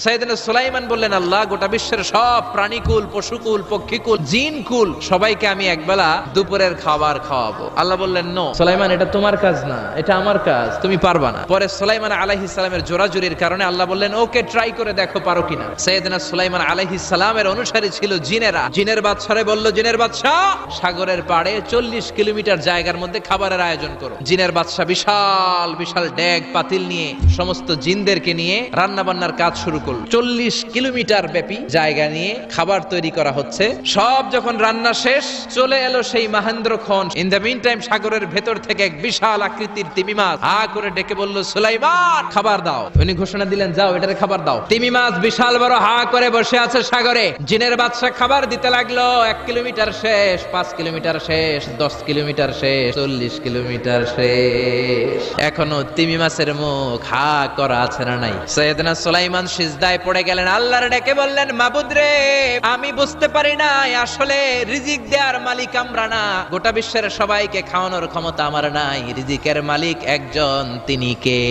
সাইয়েদনা সুলাইমান বললেন, আল্লাহ, গোটা বিশ্বের সব প্রাণীকুল, পশুকুল, পক্ষীকুল, জিনকুল সবাইকে আমি একবেলা দুপুরের খাবার খাওয়াবো। আল্লাহ বললেন, নো সুলাইমান, এটা তোমার কাজ না, এটা আমার কাজ, তুমি পারবা না। পরে সুলাইমান আলাইহিস সালামের জোরাজুরির কারণে আল্লাহ বললেন, ওকে, ট্রাই করে দেখো পারো কিনা। সাইয়েদনা সুলাইমান আলাইহিস সালামের অনুসারী ছিল জিনেরা। জিনের বাদশারে বলল, জিনের বাদশা, সাগরের পাড়ে 40 কিলোমিটার জায়গার মধ্যে খাবারের আয়োজন করো। জিনের বাদশা বিশাল বিশাল ডেগ পাতিল নিয়ে সমস্ত জিনদেরকে নিয়ে রান্না বান্নার কাজ শুরু করল। 40 কিলোমিটার ব্যাপী জায়গা নিয়ে খাবার তৈরি করা হচ্ছে। সব যখন রান্না শেষ, চলে এলো সেই মহেন্দ্রক্ষণ। ইন দ্য মিন টাইম সাগরের ভেতর থেকে এক বিশাল আকৃতির তিমি মাছ হা করে ডেকে বলল, সুলাইমান, খাবার দাও। উনি ঘোষণা দিলেন, যাও, এটারে খাবার দাও। তিমি মাছ বিশাল বড় হা করে বসে আছে সাগরে। জিনের বাদশা খাবার দিতে লাগলো। 1 কিলোমিটার শেষ, 5 কিলোমিটার শেষ, 10 কিলোমিটার শেষ, 40 কিলোমিটার শেষ। এখনো তিমি মাছের মুখ হা করা আছে না নাই? সাইয়েদনা সুলাইমান সিজদায় পড়ে গেলেন, আল্লাহর ডেকে বললেন, মাবুদ রে, আমি বুঝতে পারি না আসলে রিজিক দেওয়ার মালিক আমরা না, গোটা বিশ্বের সবাইকে খাওয়ানোর ক্ষমতা আমার নাই, রিজিকের মালিক একজন, তিনি কে?